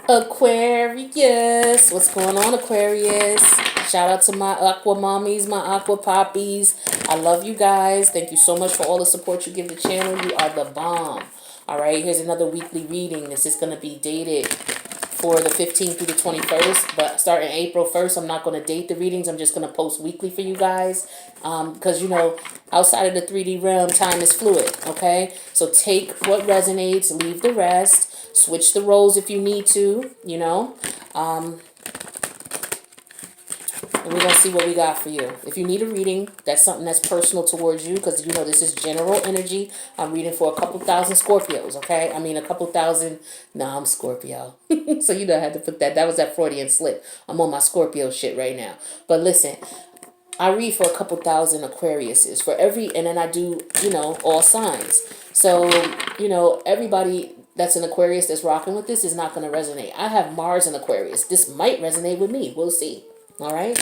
Aquarius. What's going on, Aquarius? Shout out to my aqua mommies, my aqua poppies. I love you guys. Thank you so much for all the support you give the channel. You are the bomb. All right, here's another weekly reading. This is going to be dated for the 15th through the 21st, but starting April 1st, I'm not going to date the readings. I'm just going to post weekly for you guys because, you know, outside of the 3D realm, time is fluid, okay? So take what resonates, leave the rest, switch the roles if you need to, you know. And we're going to see what we got for you. If you need a reading, that's something that's personal towards you because, you know, this is general energy. I'm reading for a couple thousand Scorpios, okay? I mean, a couple thousand. Nah, I'm Scorpio. So, you know, I had to put that. That was that Freudian slip. I'm on my Scorpio shit right now. But listen, I read for a couple thousand Aquariuses. For every, and then I do, you know, all signs. So, you know, everybody that's an Aquarius that's rocking with this is not going to resonate. I have Mars in Aquarius. This might resonate with me. We'll see. All right,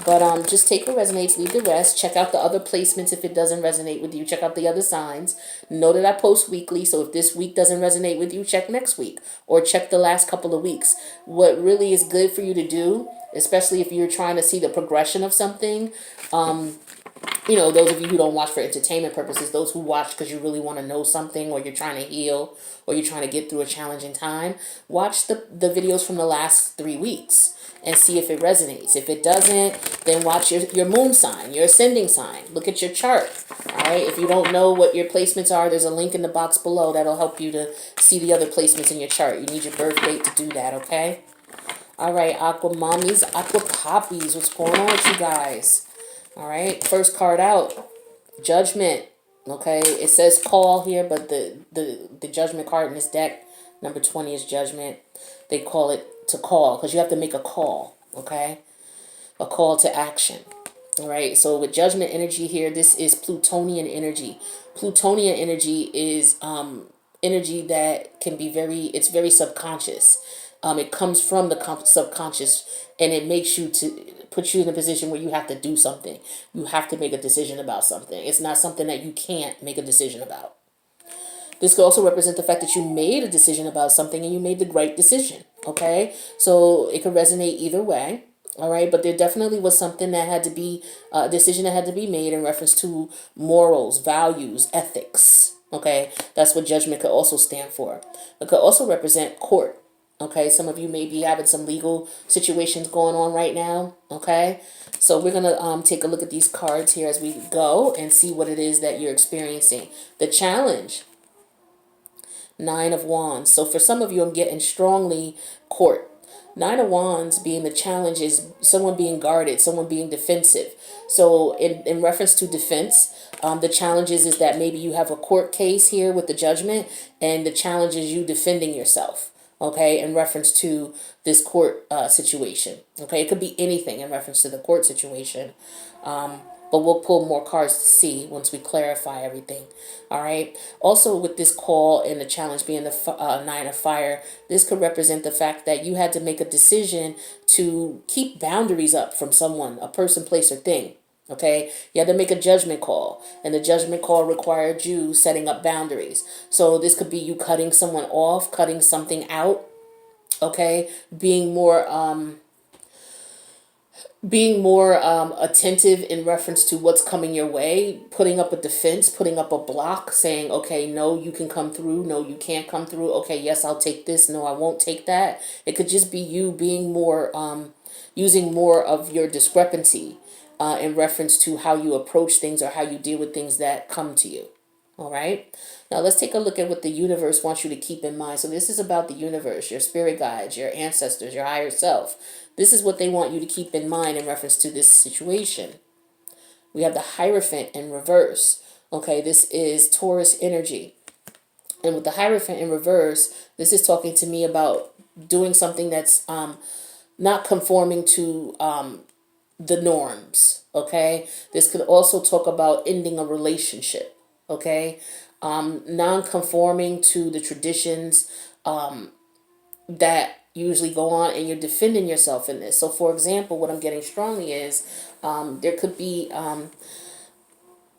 but just take what resonates, leave the rest. Check out the other placements if it doesn't resonate with you. Check out the other signs. Know that I post weekly, so if this week doesn't resonate with you, check next week or check the last couple of weeks. What really is good for you to do, especially if you're trying to see the progression of something, you know, those of you who don't watch for entertainment purposes, those who watch because you really want to know something or you're trying to heal or you're trying to get through a challenging time, watch the videos from the last 3 weeks and see if it resonates. If it doesn't, then watch your moon sign, your ascending sign. Look at your chart. All right. If you don't know what your placements are, there's a link in the box below that'll help you to see the other placements in your chart. You need your birth date to do that. Okay. All right. Aqua mommies, aqua poppies. What's going on with you guys? All right. First card out. Judgment. Okay. It says call here, but the judgment card in this deck, number 20 is judgment. They call it to call because you have to make a call, okay? A call to action. All right. So with judgment energy here, this is Plutonian energy. Plutonian energy is energy that can be it's very subconscious. It comes from the subconscious and it makes you to put you in a position where you have to do something. You have to make a decision about something. It's not something that you can't make a decision about. This could also represent the fact that you made a decision about something and you made the right decision, okay? So it could resonate either way, all right? But there definitely was something that had to be, a decision that had to be made in reference to morals, values, ethics, okay? That's what judgment could also stand for. It could also represent court, okay? Some of you may be having some legal situations going on right now, okay? So we're going to take a look at these cards here as we go and see what it is that you're experiencing. The challenge. 9 of Wands. So for some of you, I'm getting strongly court. 9 of Wands being the challenge is someone being guarded, someone being defensive. So in reference to defense, the challenge is that maybe you have a court case here with the judgment, and the challenge is you defending yourself, okay, in reference to this court situation. Okay, it could be anything in reference to the court situation. But we'll pull more cards to see once we clarify everything. All right. Also, with this call and the challenge being the 9 of fire, this could represent the fact that you had to make a decision to keep boundaries up from someone, a person, place, or thing. Okay. You had to make a judgment call, and the judgment call required you setting up boundaries. So this could be you cutting someone off, cutting something out. Okay. Being more attentive in reference to what's coming your way, putting up a defense, putting up a block, saying, okay, no, you can come through. No, you can't come through. Okay, yes, I'll take this. No, I won't take that. It could just be you being more, using more of your discrepancy in reference to how you approach things or how you deal with things that come to you. All right. Now let's take a look at what the universe wants you to keep in mind. So this is about the universe, your spirit guides, your ancestors, your higher self. This is what they want you to keep in mind in reference to this situation. We have the Hierophant in reverse. Okay, this is Taurus energy. And with the Hierophant in reverse, this is talking to me about doing something that's not conforming to the norms. Okay, this could also talk about ending a relationship. Okay, non-conforming to the traditions that usually go on, and you're defending yourself in this. So for example, what I'm getting strongly is there could be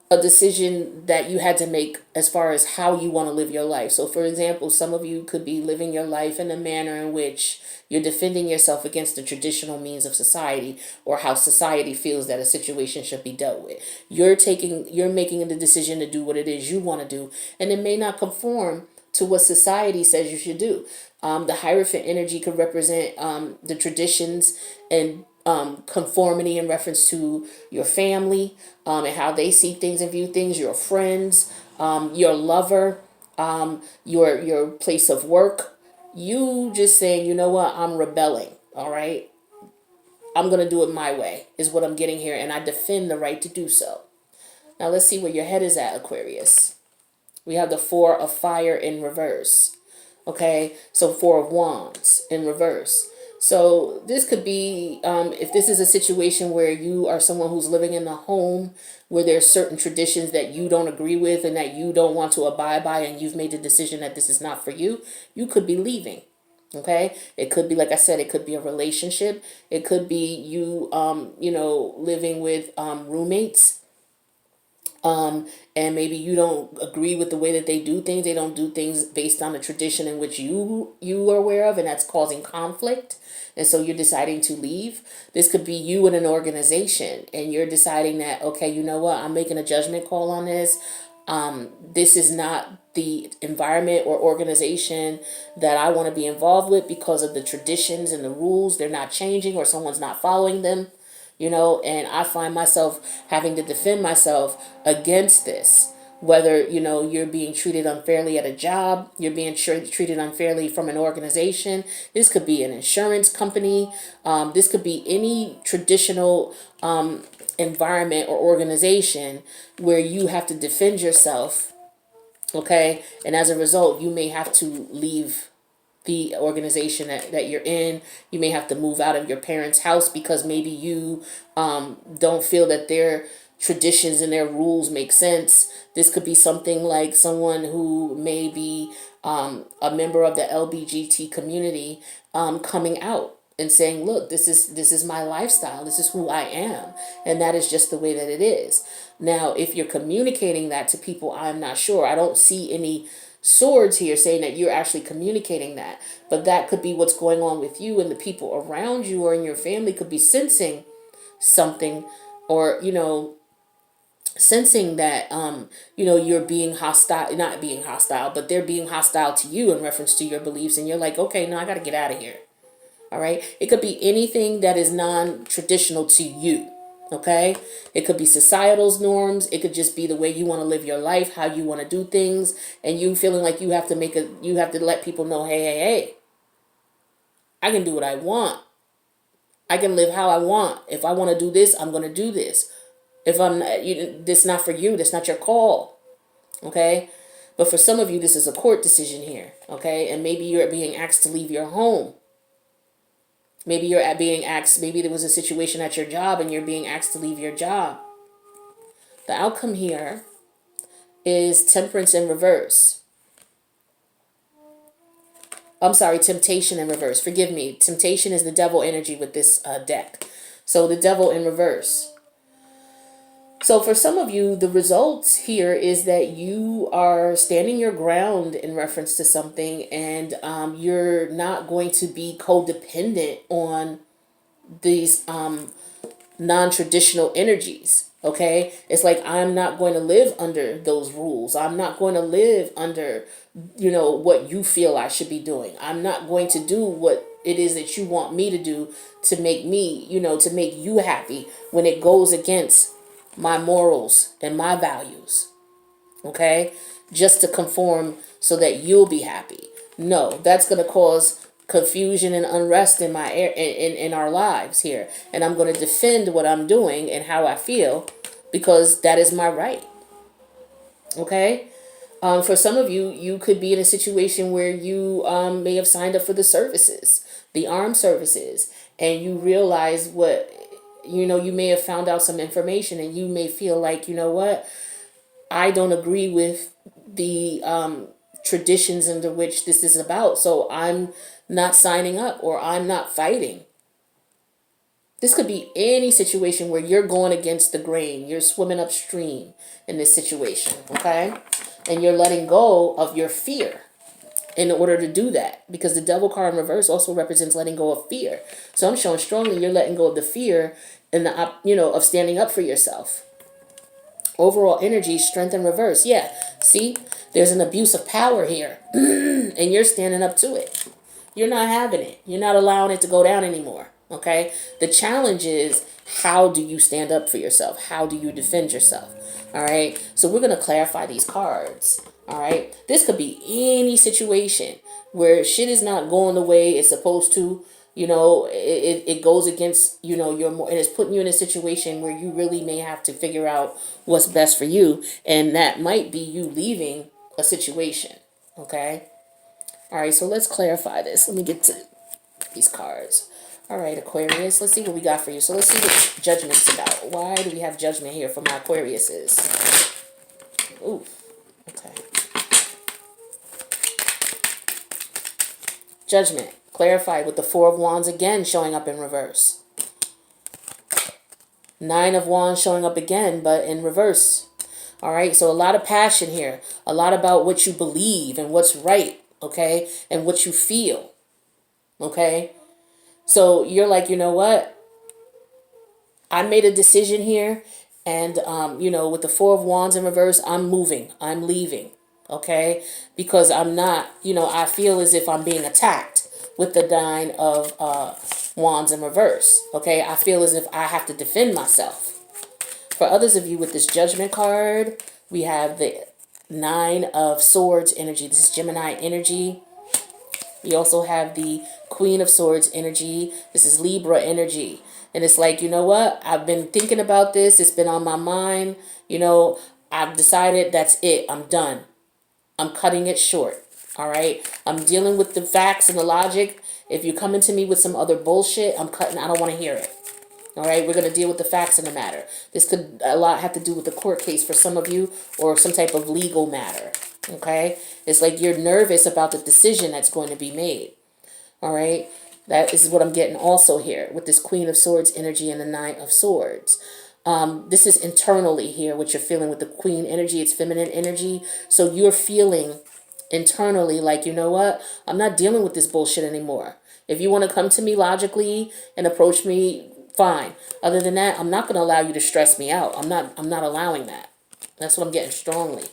a decision that you had to make as far as how you want to live your life. So, for example, some of you could be living your life in a manner in which you're defending yourself against the traditional means of society or how society feels that a situation should be dealt with. You're making the decision to do what it is you want to do, and it may not conform to what society says you should do. The Hierophant energy could represent the traditions and conformity in reference to your family and how they see things and view things, your friends, your lover, your place of work. You just saying, you know what, I'm rebelling, all right? I'm going to do it my way, is what I'm getting here, and I defend the right to do so. Now let's see where your head is at, Aquarius. We have the Four of Fire in reverse. Okay, so Four of Wands in reverse. So this could be, if this is a situation where you are someone who's living in a home where there's certain traditions that you don't agree with and that you don't want to abide by, and you've made the decision that this is not for you, you could be leaving. Okay, it could be, like I said, it could be a relationship. It could be you, living with roommates, and maybe you don't agree with the way that they do things. They don't do things based on the tradition in which you are aware of, and that's causing conflict. And so you're deciding to leave. This could be you in an organization, and you're deciding that, okay, you know what, I'm making a judgment call on this. This is not the environment or organization that I want to be involved with because of the traditions and the rules. They're not changing, or someone's not following them. And I find myself having to defend myself against this. Whether, you're being treated unfairly at a job, you're being treated unfairly from an organization. This could be an insurance company. This could be any traditional environment or organization where you have to defend yourself. Okay. And as a result, you may have to leave the organization that you're in. You may have to move out of your parents' house because maybe you don't feel that their traditions and their rules make sense. This could be something like someone who may be a member of the LBGT community coming out and saying, look, this is my lifestyle, this is who I am, and that is just the way that it is. Now, if you're communicating that to people, I'm not sure. I don't see any swords here saying that you're actually communicating that, but that could be what's going on with you, and the people around you or in your family could be sensing something, or sensing that you're being hostile, not being hostile, but they're being hostile to you in reference to your beliefs, and you're like, okay, no, I got to get out of here. All right. It could be anything that is non-traditional to you. Okay. It could be societal's norms. It could just be the way you want to live your life, how you want to do things, and you feeling like you have to let people know, hey, I can do what I want. I can live how I want. If I want to do this, I'm going to do this. If this is not for you, that's not your call. Okay. But for some of you, this is a court decision here. Okay. And maybe you're being asked to leave your home. Maybe you're being asked, maybe there was a situation at your job and you're being asked to leave your job. The outcome here is Temperance in reverse. I'm sorry, Temptation in reverse. Forgive me. Temptation is the devil energy with this deck. So the devil in reverse. So for some of you, the result here is that you are standing your ground in reference to something, and you're not going to be codependent on these non-traditional energies. Okay, it's like, I'm not going to live under those rules. I'm not going to live under what you feel I should be doing. I'm not going to do what it is that you want me to do to make me, to make you happy, when it goes against my morals and my values. Okay, just to conform so that you'll be happy. No, that's going to cause confusion and unrest in in our lives here, and I'm going to defend what I'm doing and how I feel, because that is my right. Okay. For some of you, you could be in a situation where you may have signed up for the services, the armed services, and you realize you may have found out some information, and you may feel like, what, I don't agree with the traditions under which this is about, so I'm not signing up, or I'm not fighting. This could be any situation where you're going against the grain. You're swimming upstream in this situation, okay? And you're letting go of your fear in order to do that, because the devil card in reverse also represents letting go of fear. So I'm showing strongly you're letting go of the fear and of standing up for yourself. Overall energy, strength in reverse. Yeah, see, there's an abuse of power here, and you're standing up to it. You're not having it. You're not allowing it to go down anymore. Okay? The challenge is, how do you stand up for yourself? How do you defend yourself? All right? So we're going to clarify these cards. All right? This could be any situation where shit is not going the way it's supposed to. It goes against, your more, and it's putting you in a situation where you really may have to figure out what's best for you. And that might be you leaving a situation. Okay? All right, so let's clarify this. Let me get to these cards. All right, Aquarius, let's see what we got for you. So let's see what Judgment's about. Why do we have Judgment here for my Aquariuses? Ooh, okay. Judgment, clarified with the Four of Wands again showing up in reverse. Nine of Wands showing up again, but in reverse. All right, so a lot of passion here. A lot about what you believe and what's right, okay? And what you feel, okay? So you're like, you know what? I made a decision here. And, with the Four of Wands in reverse, I'm moving. I'm leaving. Okay? Because I'm not, I feel as if I'm being attacked with the Nine of Wands in reverse. Okay? I feel as if I have to defend myself. For others of you with this Judgment card, we have the Nine of Swords energy. This is Gemini energy. We also have the Queen of Swords energy. This is Libra energy. And it's like, you know what? I've been thinking about this. It's been on my mind. I've decided that's it. I'm done. I'm cutting it short. All right? I'm dealing with the facts and the logic. If you're coming to me with some other bullshit, I don't want to hear it. All right? We're going to deal with the facts in the matter. This could a lot have to do with the court case for some of you, or some type of legal matter. Okay? It's like you're nervous about the decision that's going to be made. All right? That is what I'm getting also here with this Queen of Swords energy and the Nine of Swords. This is internally here, what you're feeling with the Queen energy. It's feminine energy. So you're feeling internally like, you know what? I'm not dealing with this bullshit anymore. If you want to come to me logically and approach me, fine. Other than that, I'm not going to allow you to stress me out. I'm not allowing that. That's what I'm getting strongly.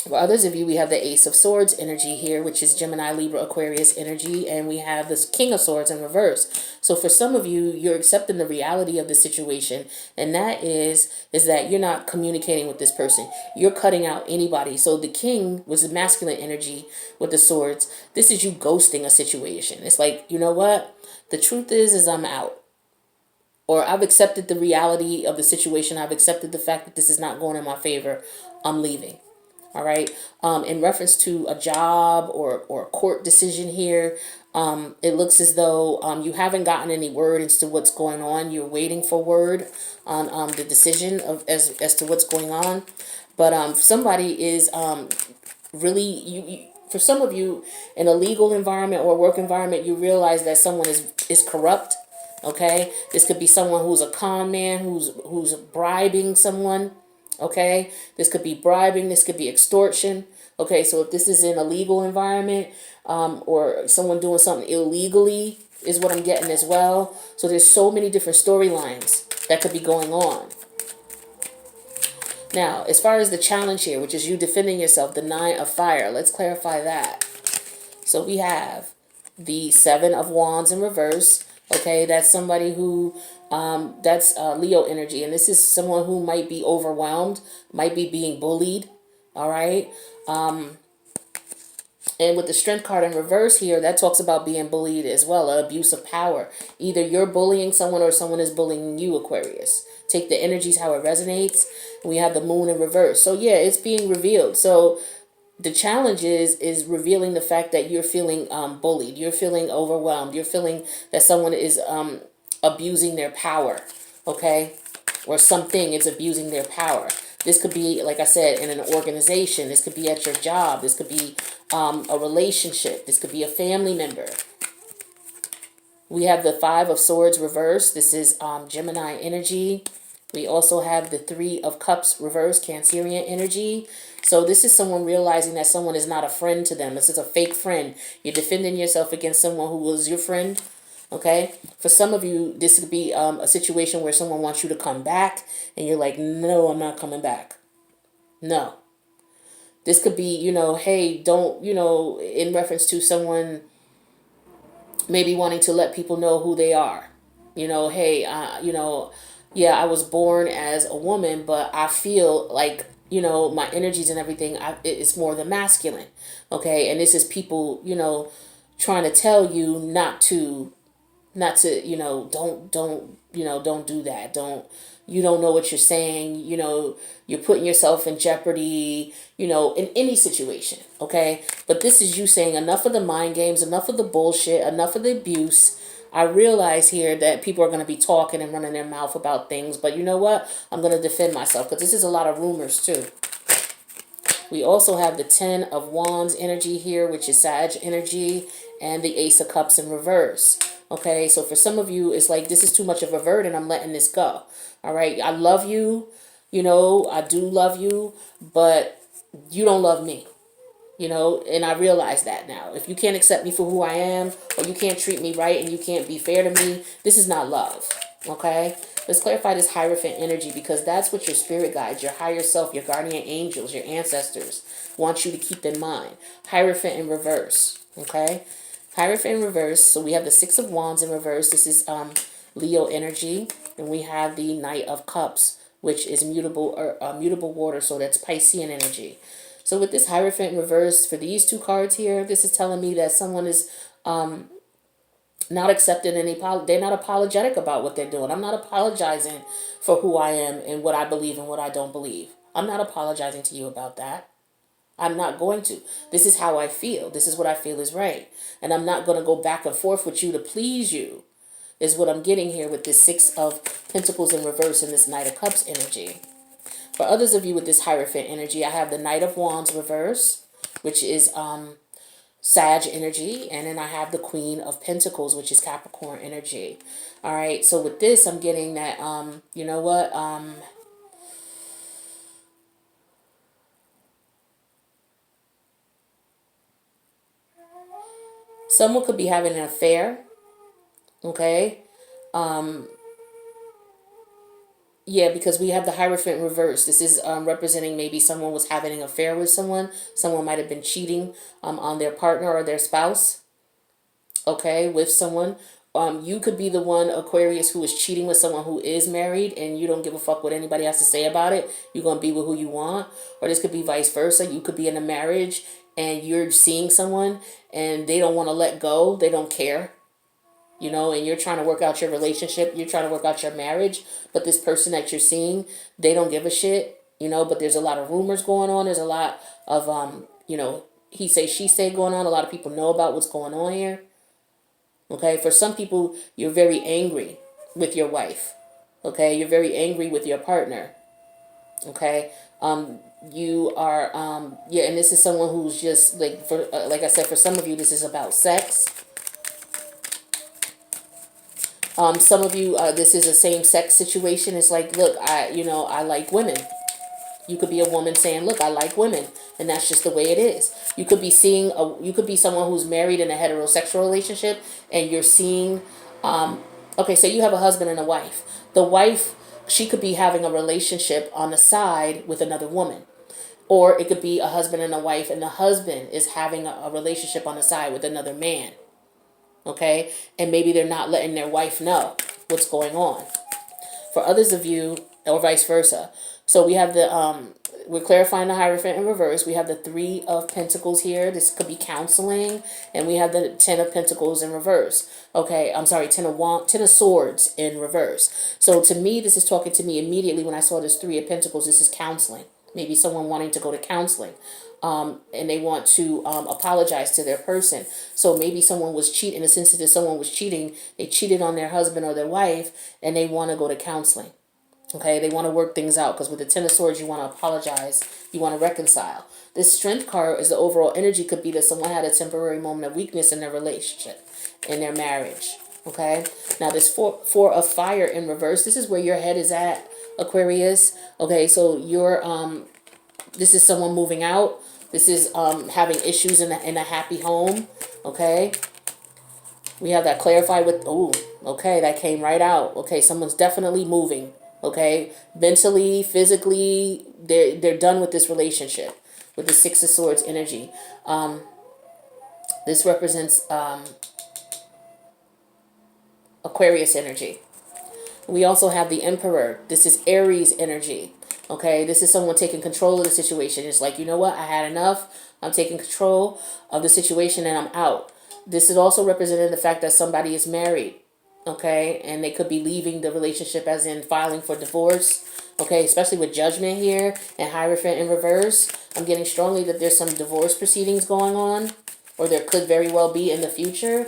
For others of you, we have the Ace of Swords energy here, which is Gemini, Libra, Aquarius energy, and we have this King of Swords in reverse. So for some of you, you're accepting the reality of the situation, and that is that you're not communicating with this person. You're cutting out anybody. So the King was the masculine energy with the swords. This is you ghosting a situation. It's like, you know what? The truth is I'm out. Or I've accepted the reality of the situation. I've accepted the fact that this is not going in my favor. I'm leaving. All right. In reference to a job or a court decision here, it looks as though you haven't gotten any word as to what's going on. You're waiting for word on the decision as to what's going on. But somebody is really for some of you in a legal environment or work environment, you realize that someone is corrupt. Okay, this could be someone who's a con man, who's bribing someone. Okay, this could be bribing, this could be extortion. Okay, so if this is in a legal environment, or someone doing something illegally is what I'm getting as well. So there's so many different storylines that could be going on. Now, as far as the challenge here, which is you defending yourself, the Nine of Fire, let's clarify that. So we have the Seven of Wands in reverse. Okay, that's somebody who, that's Leo energy. And this is someone who might be overwhelmed, might be being bullied. All right. And with the Strength card in reverse here, that talks about being bullied as well, abuse of power. Either you're bullying someone or someone is bullying you, Aquarius. Take the energies how it resonates. We have the Moon in reverse. So yeah, it's being revealed. So the challenge is revealing the fact that you're feeling bullied. You're feeling overwhelmed. You're feeling that someone is abusing their power, okay? Or something is abusing their power. This could be, like I said, in an organization. This could be at your job. This could be a relationship. This could be a family member. We have the Five of Swords reversed. This is Gemini energy. We also have the Three of Cups reversed, Cancerian energy. So this is someone realizing that someone is not a friend to them. This is a fake friend. You're defending yourself against someone who was your friend. Okay? For some of you, this could be a situation where someone wants you to come back and you're like, no, I'm not coming back. No. This could be, hey, don't, in reference to someone maybe wanting to let people know who they are. Hey, yeah, I was born as a woman, but I feel like, my energies and everything, it's more the masculine. Okay. And this is people, trying to tell you not to don't do that. You don't know what you're saying. You're putting yourself in jeopardy, in any situation. Okay. But this is you saying enough of the mind games, enough of the bullshit, enough of the abuse. I realize here that people are going to be talking and running their mouth about things, but you know what? I'm going to defend myself because this is a lot of rumors too. We also have the Ten of Wands energy here, which is Sag energy, and the Ace of Cups in reverse. Okay, so for some of you, it's like, this is too much of a burden. I'm letting this go. All right, I love you. I do love you, but you don't love me. And I realize that now. If you can't accept me for who I am, or you can't treat me right and you can't be fair to me, this is not love. Okay? Let's clarify this Hierophant energy, because that's what your spirit guides, your higher self, your guardian angels, your ancestors want you to keep in mind. Hierophant in reverse. Okay? Hierophant in reverse. So we have the Six of Wands in reverse. This is Leo energy. And we have the Knight of Cups, which is mutable water. So that's Piscean energy. So with this Hierophant in reverse, for these two cards here, this is telling me that someone is not accepting they're not apologetic about what they're doing. I'm not apologizing for who I am and what I believe and what I don't believe. I'm not apologizing to you about that. I'm not going to. This is how I feel. This is what I feel is right. And I'm not going to go back and forth with you to please you, is what I'm getting here with this Six of Pentacles in reverse and this Knight of Cups energy. For others of you with this Hierophant energy, I have the Knight of Wands reverse, which is Sag energy. And then I have the Queen of Pentacles, which is Capricorn energy. All right. So with this, I'm getting that, you know what? Someone could be having an affair. Okay. Yeah, because we have the Hierophant reverse. This is representing maybe someone was having an affair with someone. Someone might have been cheating on their partner or their spouse. Okay, with someone. You could be the one, Aquarius, who is cheating with someone who is married, and you don't give a fuck what anybody has to say about it. You're going to be with who you want. Or this could be vice versa. You could be in a marriage and you're seeing someone and they don't want to let go. They don't care. And you're trying to work out your relationship, you're trying to work out your marriage, but this person that you're seeing, they don't give a shit, but there's a lot of rumors going on. There's a lot of, he say, she say going on. A lot of people know about what's going on here. Okay. For some people, you're very angry with your wife. Okay. You're very angry with your partner. Okay. You are, yeah. And this is someone who's just like I said, for some of you, this is about sex. Some of you, this is a same-sex situation. It's like, look, I like women. You could be a woman saying, look, I like women. And that's just the way it is. You could be you could be someone who's married in a heterosexual relationship and you're seeing, okay, so you have a husband and a wife. The wife, she could be having a relationship on the side with another woman. Or it could be a husband and a wife and the husband is having a relationship on the side with another man. Okay, and maybe they're not letting their wife know what's going on. For others of you, or vice versa. So we have we're clarifying the Hierophant in reverse. We have the Three of Pentacles here. This could be counseling, and we have the Ten of Pentacles in reverse. Okay, I'm sorry, Ten of Swords in reverse. So to me, this is talking to me immediately when I saw this Three of Pentacles. This is counseling. Maybe someone wanting to go to counseling. And they want to apologize to their person. So maybe someone was cheating. In a sense that someone was cheating, they cheated on their husband or their wife, and they want to go to counseling. Okay, they want to work things out, because with the Ten of Swords, you want to apologize, you want to reconcile. This Strength card is the overall energy. Could be that someone had a temporary moment of weakness in their relationship, in their marriage. Okay. Now this four of fire in reverse. This is where your head is at, Aquarius. Okay. So you're this is someone moving out. This is having issues in a happy home. Okay. We have that clarified with, oh, okay, that came right out. Okay, someone's definitely moving. Okay, mentally, physically, they're done with this relationship with the Six of Swords energy. This represents Aquarius energy. We also have the Emperor. This is Aries energy. Okay, this is someone taking control of the situation. It's like, you know what, I had enough. I'm taking control of the situation and I'm out. This is also representing the fact that somebody is married. Okay, and they could be leaving the relationship, as in filing for divorce. Okay, especially with Judgment here and Hierophant in reverse. I'm getting strongly that there's some divorce proceedings going on, or there could very well be in the future.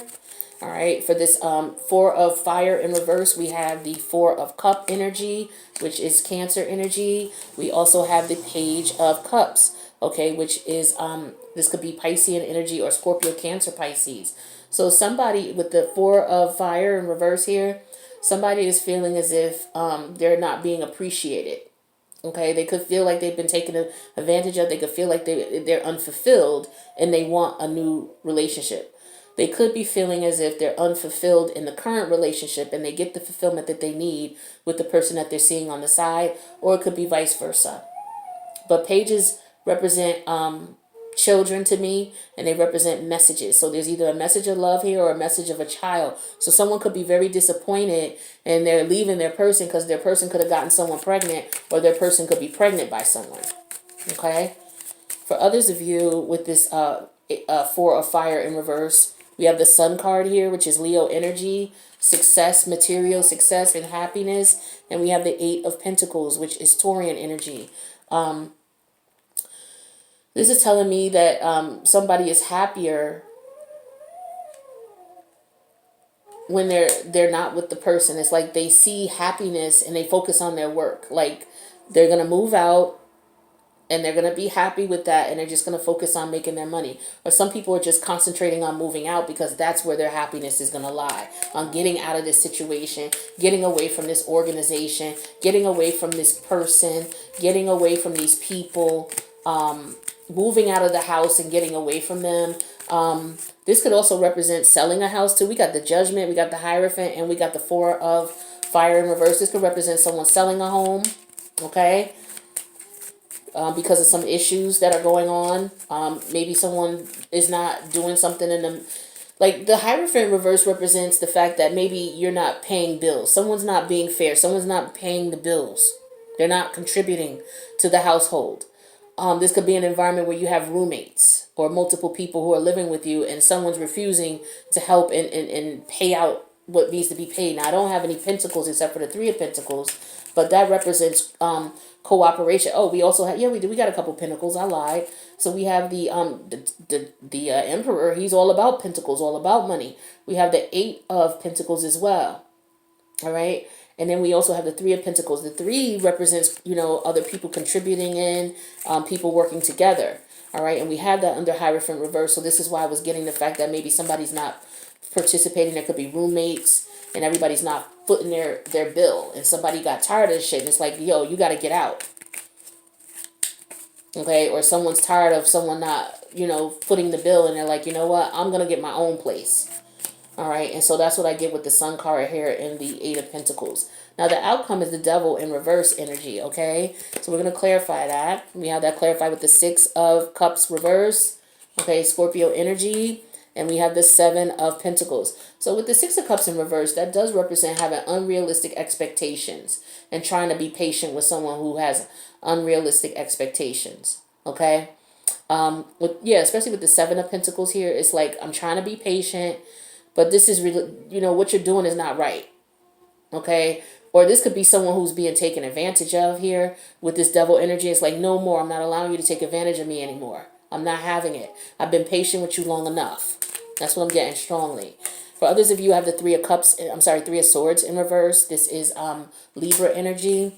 All right, for this Four of Fire in reverse, we have the Four of Cup energy, which is Cancer energy. We also have the Page of Cups, okay, which is, this could be Piscean energy or Scorpio, Cancer, Pisces. So somebody with the Four of Fire in reverse here, somebody is feeling as if they're not being appreciated. Okay, they could feel like they've been taken advantage of. They could feel like they're unfulfilled and they want a new relationship. They could be feeling as if they're unfulfilled in the current relationship and they get the fulfillment that they need with the person that they're seeing on the side, or it could be vice versa. But pages represent children to me, and they represent messages. So there's either a message of love here or a message of a child. So someone could be very disappointed and they're leaving their person because their person could have gotten someone pregnant, or their person could be pregnant by someone. Okay? For others of you with this Four of Fire in reverse, we have the Sun card here, which is Leo energy, success, material success, and happiness. And we have the Eight of Pentacles, which is Taurian energy. This is telling me that somebody is happier when they're not with the person. It's like they see happiness and they focus on their work. Like they're going to move out and they're going to be happy with that, and they're just going to focus on making their money. Or some people are just concentrating on moving out because that's where their happiness is going to lie, on getting out of this situation, getting away from this organization, getting away from this person, getting away from these people, moving out of the house and getting away from them. This could also represent selling a house too. We got the Judgment, we got the Hierophant, and we got the Four of Fire in reverse. This could represent someone selling a home, okay? Because of some issues that are going on. Maybe someone is not doing something in the... Like the Hierophant reverse represents the fact that maybe you're not paying bills. Someone's not being fair. Someone's not paying the bills. They're not contributing to the household. This could be an environment where you have roommates or multiple people who are living with you, and someone's refusing to help and pay out what needs to be paid. Now, I don't have any pentacles except for the Three of Pentacles, but that represents cooperation. Oh, we also have, yeah, we do. We got a couple pentacles. I lied. So we have the Emperor. He's all about pentacles, all about money. We have the Eight of Pentacles as well. All right. And then we also have the Three of Pentacles. The three represents, other people contributing in, people working together. All right. And we have that under Hierophant reverse. So this is why I was getting the fact that maybe somebody's not participating. There could be roommates and everybody's not footing their bill. And somebody got tired of this shit. And it's like, yo, you got to get out. Okay. Or someone's tired of someone not, footing the bill. And they're like, you know what? I'm going to get my own place. All right, and so that's what I get with the Sun card here in the Eight of Pentacles. Now, the outcome is the Devil in reverse energy, okay? So we're going to clarify that. We have that clarified with the Six of Cups reverse, okay, Scorpio energy, and we have the Seven of Pentacles. So with the Six of Cups in reverse, that does represent having unrealistic expectations and trying to be patient with someone who has unrealistic expectations, okay? Especially with the Seven of Pentacles here, it's like I'm trying to be patient, but this is really, what you're doing is not right. Okay. Or this could be someone who's being taken advantage of here with this Devil energy. It's like, no more. I'm not allowing you to take advantage of me anymore. I'm not having it. I've been patient with you long enough. That's what I'm getting strongly. For others of you, I have the Three of Swords in reverse. This is Libra energy.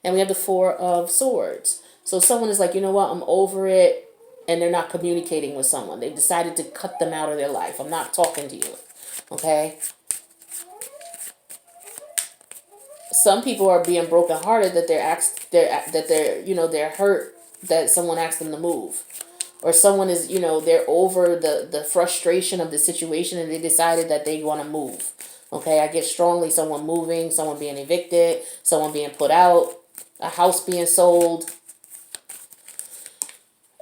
And we have the Four of Swords. So someone is like, you know what? I'm over it. And they're not communicating with someone. They've decided to cut them out of their life. I'm not talking to you. Okay? Some people are being brokenhearted that they're hurt that someone asked them to move, or someone is, they're over the frustration of the situation and they decided that they want to move. Okay, I get strongly someone moving, someone being evicted, someone being put out, a house being sold.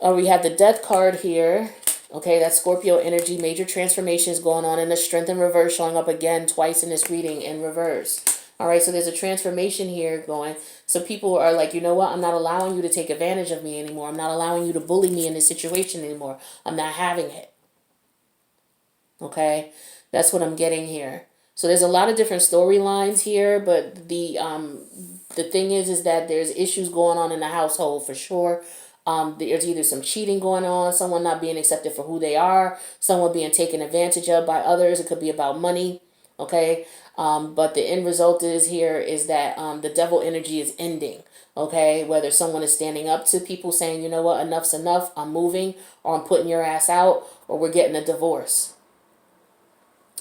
We have the death card here. Okay, that's Scorpio energy. Major transformations going on in the strength in reverse, showing up again twice in this reading in reverse. All right, so there's a transformation here going. So people are like, you know what? I'm not allowing you to take advantage of me anymore. I'm not allowing you to bully me in this situation anymore. I'm not having it. Okay, that's what I'm getting here. So there's a lot of different storylines here, but the thing is that there's issues going on in the household for sure. There's either some cheating going on, someone not being accepted for who they are, someone being taken advantage of by others. It could be about money. Okay, but the end result is that the devil energy is ending. Okay, whether someone is standing up to people saying, you know what, enough's enough, I'm moving, or I'm putting your ass out, or we're getting a divorce.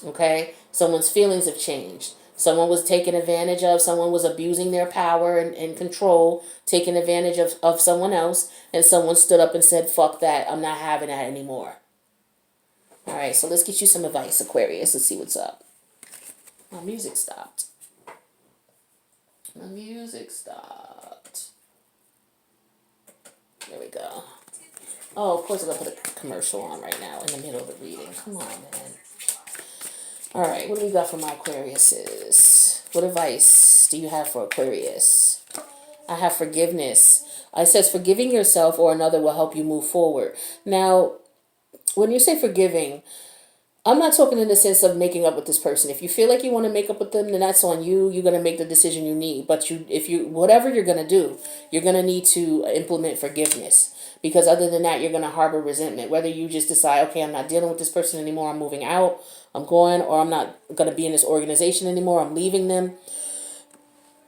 Okay, someone's feelings have changed. Someone was taken advantage of, someone was abusing their power and control, taking advantage of someone else, and someone stood up and said, fuck that, I'm not having that anymore. All right, so let's get you some advice, Aquarius. Let's see what's up. My music stopped. My music stopped. There we go. Oh, of course I'm going to put a commercial on right now in the middle of the reading. Come on, man. All right, what do we got for my Aquariuses? What advice do you have for Aquarius? I have forgiveness. It says forgiving yourself or another will help you move forward. Now, when you say forgiving, I'm not talking in the sense of making up with this person. If you feel like you want to make up with them, then that's on you. You're going to make the decision you need. But whatever you're going to do, you're going to need to implement forgiveness. Because other than that, you're going to harbor resentment. Whether you just decide, okay, I'm not dealing with this person anymore, I'm moving out, I'm going, or I'm not going to be in this organization anymore, I'm leaving them,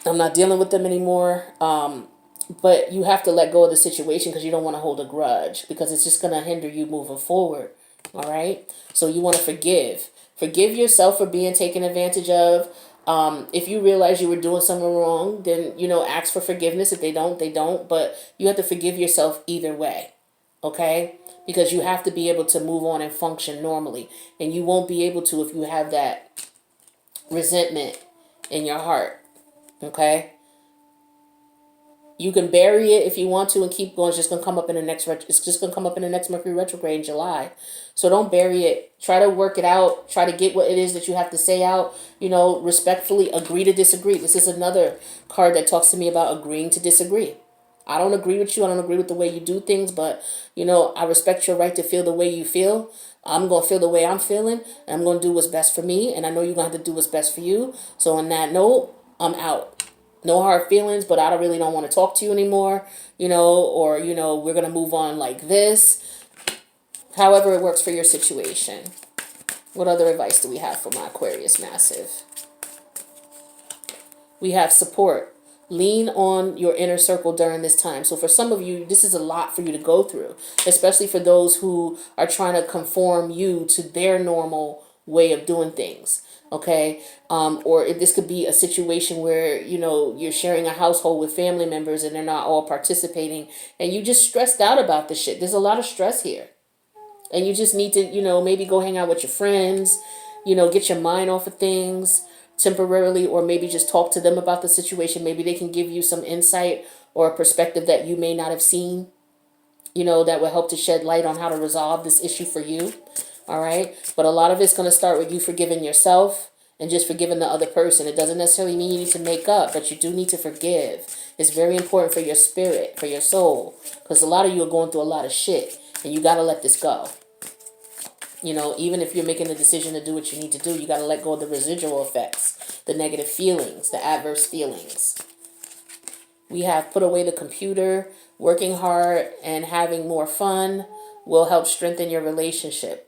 I'm not dealing with them anymore. But you have to let go of the situation because you don't want to hold a grudge, because it's just going to hinder you moving forward. All right? So you want to forgive. Forgive yourself for being taken advantage of. If you realize you were doing something wrong, then, ask for forgiveness. If they don't, they don't. But you have to forgive yourself either way. Okay? Because you have to be able to move on and function normally. And you won't be able to if you have that resentment in your heart. Okay? You can bury it if you want to and keep going. It's just gonna come up in the next. It's just gonna come up in the next Mercury retrograde in July. So don't bury it. Try to work it out. Try to get what it is that you have to say out. Respectfully agree to disagree. This is another card that talks to me about agreeing to disagree. I don't agree with you. I don't agree with the way you do things, but I respect your right to feel the way you feel. I'm gonna feel the way I'm feeling, and I'm gonna do what's best for me. And I know you're gonna have to do what's best for you. So on that note, I'm out. No hard feelings, but I really don't want to talk to you anymore, or, we're going to move on like this. However it works for your situation. What other advice do we have for my Aquarius Massive? We have support. Lean on your inner circle during this time. So for some of you, this is a lot for you to go through, especially for those who are trying to conform you to their normal way of doing things. Okay, or if this could be a situation where you're sharing a household with family members and they're not all participating, and you just stressed out about this shit. There's a lot of stress here, and you just need to maybe go hang out with your friends, get your mind off of things temporarily, or maybe just talk to them about the situation. Maybe they can give you some insight or a perspective that you may not have seen, that will help to shed light on how to resolve this issue for you. All right. But a lot of it's going to start with you forgiving yourself and just forgiving the other person. It doesn't necessarily mean you need to make up, but you do need to forgive. It's very important for your spirit, for your soul, because a lot of you are going through a lot of shit and you got to let this go. Even if you're making the decision to do what you need to do, you got to let go of the residual effects, the negative feelings, the adverse feelings. We have put away the computer. Working hard and having more fun will help strengthen your relationship.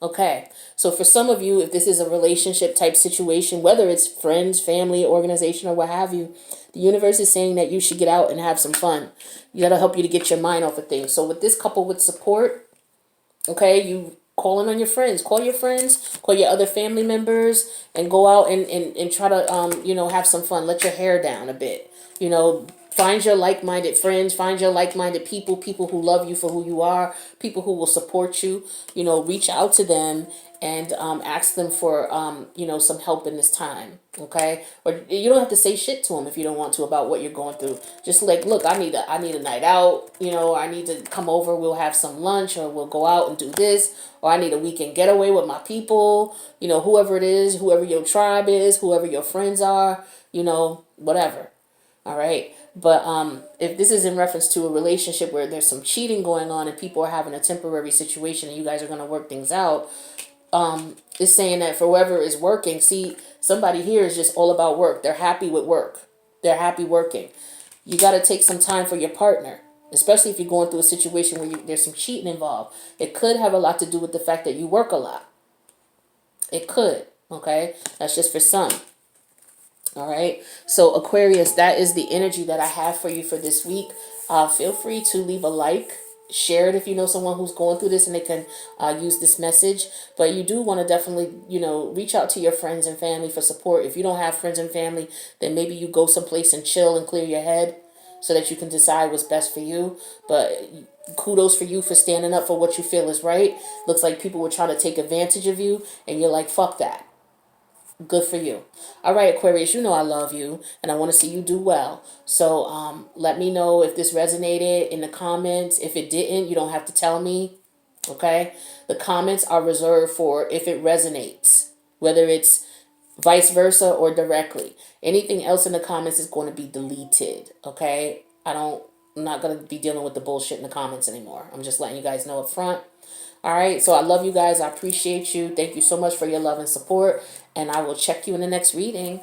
Okay, so for some of you, if this is a relationship type situation, whether it's friends, family, organization, or what have you, the universe is saying that you should get out and have some fun. That'll help you to get your mind off of things. So with this couple with support, okay, you calling on your friends. Call your friends, call your other family members, and go out and try to, have some fun. Let your hair down a bit. Find your like-minded friends, find your like-minded people who love you for who you are, people who will support you. Reach out to them and ask them for some help in this time. Okay, or you don't have to say shit to them if you don't want to about what you're going through. Just like, look, I need a night out. I need to come over. We'll have some lunch, or we'll go out and do this. Or I need a weekend getaway with my people. Whoever it is, whoever your tribe is, whoever your friends are. Whatever. All right. But if this is in reference to a relationship where there's some cheating going on and people are having a temporary situation and you guys are going to work things out, it's saying that for whoever is working, see, somebody here is just all about work. They're happy with work. They're happy working. You got to take some time for your partner, especially if you're going through a situation where there's some cheating involved. It could have a lot to do with the fact that you work a lot. It could. Okay. That's just for some. All right. So Aquarius, that is the energy that I have for you for this week. Feel free to leave a like, share it if you know someone who's going through this and they can use this message. But you do want to definitely, reach out to your friends and family for support. If you don't have friends and family, then maybe you go someplace and chill and clear your head so that you can decide what's best for you. But kudos for you for standing up for what you feel is right. Looks like people were trying to take advantage of you and you're like, fuck that. Good for you. All right, Aquarius, I love you and I want to see you do well. So let me know if this resonated in the comments. If it didn't, you don't have to tell me. Okay? The comments are reserved for if it resonates, whether it's vice versa or directly. Anything else in the comments is going to be deleted. Okay? I'm not going to be dealing with the bullshit in the comments anymore. I'm just letting you guys know up front. All right, so I love you guys. I appreciate you. Thank you so much for your love and support, and I will check you in the next reading.